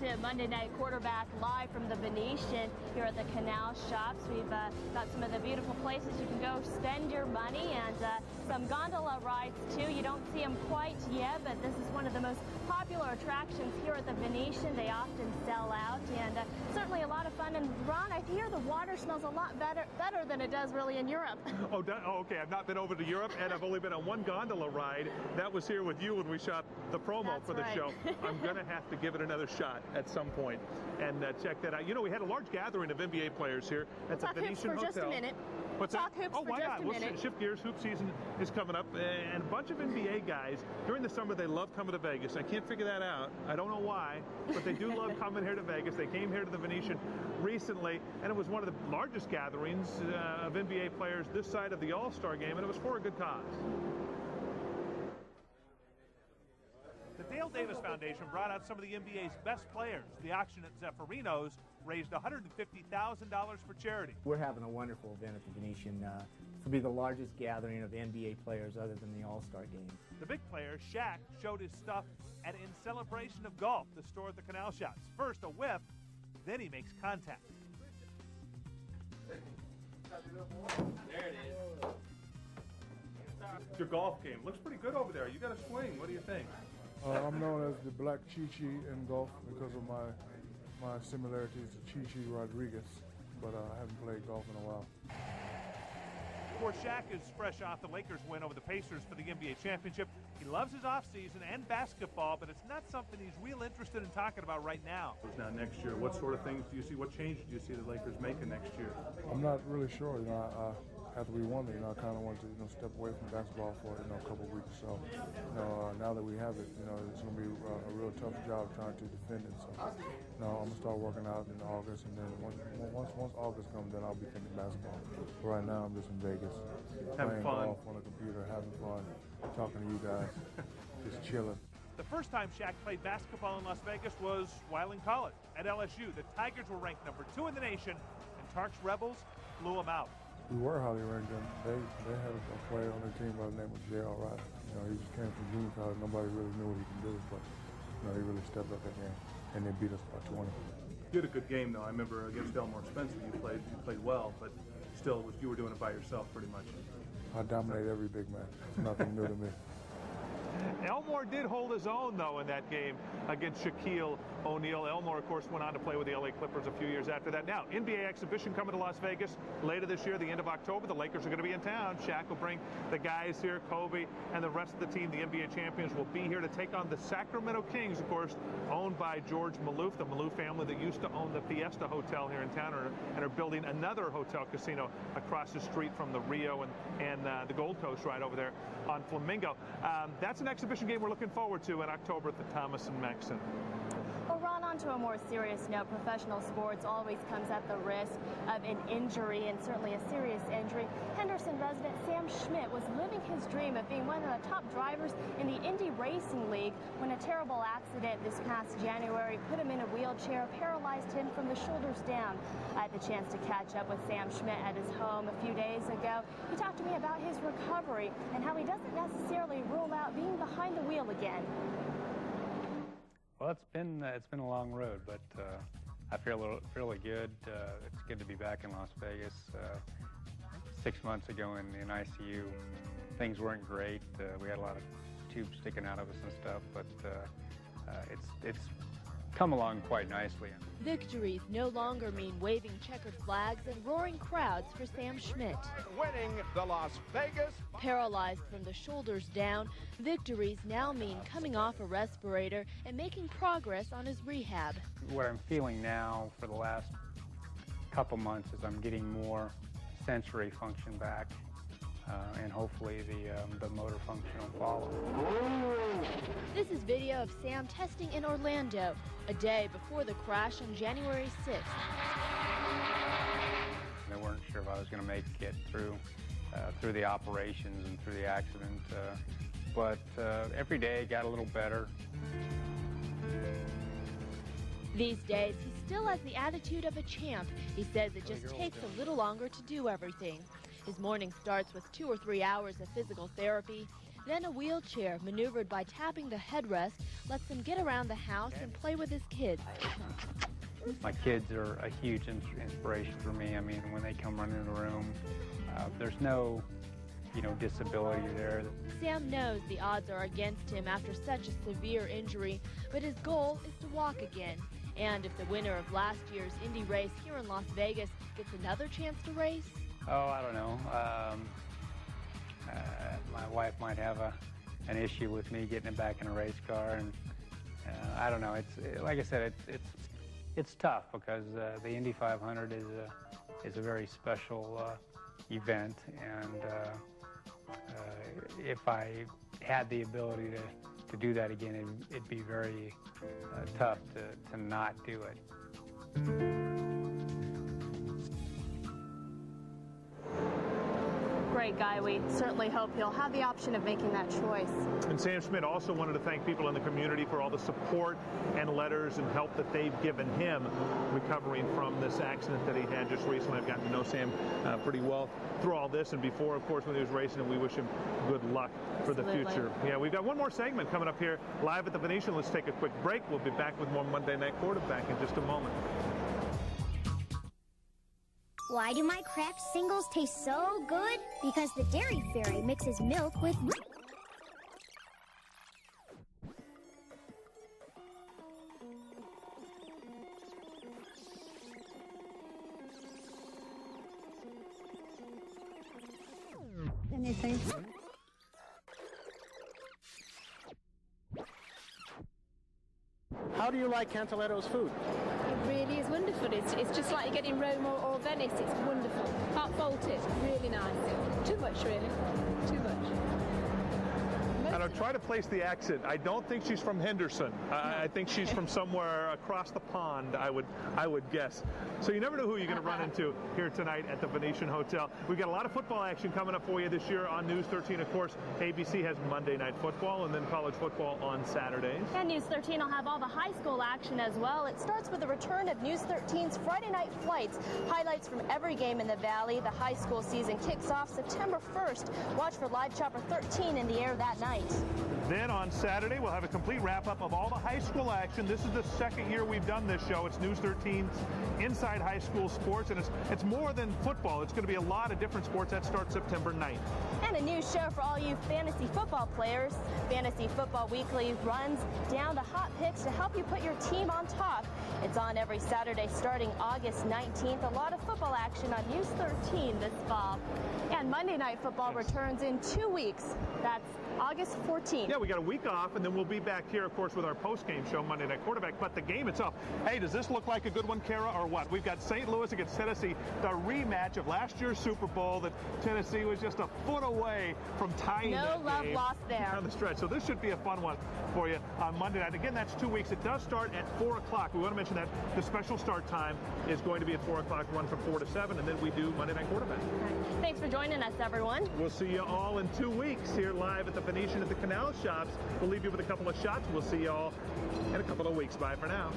to Monday Night Quarterback live from the Venetian here at the Canal Shops. We've got some of the beautiful places you can go spend your money, and some gondola rides too. You don't see them quite yet, but this is one of the most popular attractions here at the Venetian. They often sell out, and certainly a lot of fun. And Ron, I hear the water smells a lot better than it does really in Europe. Oh, okay. I've not been over to Europe, and I've only been on one gondola ride. That was here with you when we shot the promo for the show. I'm going to have to give it another shot at some point and check that out. You know, we had a large gathering of NBA players here at the Venetian Hotel. For just a minute. What's Talk that? hoops Oh, why for just not? a minute. We'll shift gears. Hoop season is coming up, and a bunch of NBA guys during the summer, they love coming to Vegas. I can't figure that out. I don't know why, but they do love coming here to Vegas. They came here to the Venetian recently, and it was one of the largest gatherings of NBA players this side of the All-Star game, and it was for a good cause. The Dale Davis Foundation brought out some of the NBA's best players. The auction at Zeffirino's raised $150,000 for charity. We're having a wonderful event at the Venetian. This will be the largest gathering of NBA players other than the All-Star game. The big player, Shaq, showed his stuff at In Celebration of Golf, the store at the Canal Shops. First a whiff, then he makes contact. There it is. Your golf game looks pretty good over there. You got a swing. What do you think? I'm known as the Black Chi-Chi in golf because of my similarities to Chi-Chi Rodriguez, but I haven't played golf in a while. Of course, Shaq is fresh off the Lakers win over the Pacers for the NBA championship. He loves his offseason and basketball, but it's not something he's real interested in talking about right now. Now next year, what sort of things do you see? What changes do you see the Lakers making next year? I'm not really sure. You know, after we won it, I kind of wanted to, step away from basketball for, a couple of weeks. So, now that we have it, it's going to be a real tough job trying to defend it. So, I'm going to start working out in August, and then once August comes, then I'll be thinking basketball. But right now, I'm just in Vegas, having playing fun golf on the computer, having fun, talking to you guys, just chilling. The first time Shaq played basketball in Las Vegas was while in college at LSU. The Tigers were ranked #2 in the nation, and Tark's Rebels blew them out. We were highly ranked, and they had a player on their team by the name of J.R. Riley. He just came from junior college. Nobody really knew what he could do, but he really stepped up that game, and they beat us by 20. You had a good game, though. I remember against Elmore Spencer, you played well, but still, you were doing it by yourself pretty much. I dominate every big man. It's nothing new to me. Elmore did hold his own, though, in that game against Shaquille O'Neal. Elmore, of course, went on to play with the LA Clippers a few years after that. Now, NBA exhibition coming to Las Vegas later this year, the end of October. The Lakers are going to be in town. Shaq will bring the guys here, Kobe, and the rest of the team. The NBA champions will be here to take on the Sacramento Kings, of course, owned by George Maloof, the Maloof family that used to own the Fiesta Hotel here in town, and are building another hotel casino across the street from the Rio and the Gold Coast right over there on Flamingo. That's an exhibition game we're looking forward to in October at the Thomas & Mack Center. Well, Ron, on to a more serious note, professional sports always comes at the risk of an injury, and certainly a serious injury. Henderson resident Sam Schmidt was living his dream of being one of the top drivers in the Indy Racing League when a terrible accident this past January put him in a wheelchair, paralyzed him from the shoulders down. I had the chance to catch up with Sam Schmidt at his home a few days ago. He talked to me about his recovery and how he doesn't necessarily rule out being behind the wheel again. Well, it's been a long road, but I feel really good. It's good to be back in Las Vegas. 6 months ago in ICU, things weren't great. We had a lot of tubes sticking out of us and stuff, but it's come along quite nicely. Victories no longer mean waving checkered flags and roaring crowds for Sam Schmidt. Winning the Las Vegas. Paralyzed from the shoulders down, victories now mean coming off a respirator and making progress on his rehab. What I'm feeling now for the last couple months is I'm getting more sensory function back, and hopefully the motor function will follow. This is video of Sam testing in Orlando, a day before the crash on January 6th. They weren't sure if I was going to make it through the operations and through the accident, but every day got a little better. These days, he still has the attitude of a champ. He says it just takes a little longer to do everything. His morning starts with 2 or 3 hours of physical therapy. Then a wheelchair, maneuvered by tapping the headrest, lets him get around the house and play with his kids. My kids are a huge inspiration for me. I mean, when they come running in the room, there's no, disability there. Sam knows the odds are against him after such a severe injury, but his goal is to walk again. And if the winner of last year's Indy race here in Las Vegas gets another chance to race? Oh, I don't know. My wife might have an issue with me getting him back in a race car, and I don't know. It's like I said, it's tough because the Indy 500 is a very special event, and if I had the ability to do that again, it'd be very tough to not do it. Great guy. We certainly hope he'll have the option of making that choice. And Sam Schmidt also wanted to thank people in the community for all the support and letters and help that they've given him recovering from this accident that he had just recently. I've gotten to know Sam pretty well through all this and before, of course, when he was racing, and we wish him good luck for the future. Yeah, we've got one more segment coming up here live at the Venetian. Let's take a quick break. We'll be back with more Monday Night Quarterback in just a moment. Why do my Kraft singles taste so good? Because the Dairy Fairy mixes milk with... Anything? How do you like Cantaletto's food? It really is wonderful. It's just like getting Rome or Venice. It's wonderful. Can't fault it. Really nice. Too much, really. Too much. And I'll try to place the accent. I don't think she's from Henderson. I think she's from somewhere across the pond, I would guess. So you never know who you're going to run into here tonight at the Venetian Hotel. We've got a lot of football action coming up for you this year on News 13. Of course, ABC has Monday Night Football and then college football on Saturdays. And News 13 will have all the high school action as well. It starts with the return of News 13's Friday Night Flights. Highlights from every game in the Valley. The high school season kicks off September 1st. Watch for Live Chopper 13 in the air that night. Then on Saturday, we'll have a complete wrap-up of all the high school action. This is the second year we've done this show. It's News 13's Inside High School Sports, and it's more than football. It's going to be a lot of different sports. That starts September 9th. And a new show for all you fantasy football players. Fantasy Football Weekly runs down to hot picks to help you put your team on top. It's on every Saturday starting August 19th. A lot of football action on News 13 this fall. And Monday Night Football returns in 2 weeks. That's August 14th. Yeah, we got a week off, and then we'll be back here, of course, with our post-game show, Monday Night Quarterback. But the game itself, hey, does this look like a good one, Cara, or what? We've got St. Louis against Tennessee, the rematch of last year's Super Bowl that Tennessee was just a foot away from tying that No love game lost there. on the stretch. So this should be a fun one for you on Monday night. Again, that's 2 weeks. It does start at 4 o'clock. We want to mention that the special start time is going to be at 4 o'clock, run from 4 to 7, and then we do Monday Night Quarterback. Thanks for joining us, everyone. We'll see you all in 2 weeks here live at the Venetian at the Canal Shops. We'll leave you with a couple of shots. We'll see you all in a couple of weeks. Bye for now.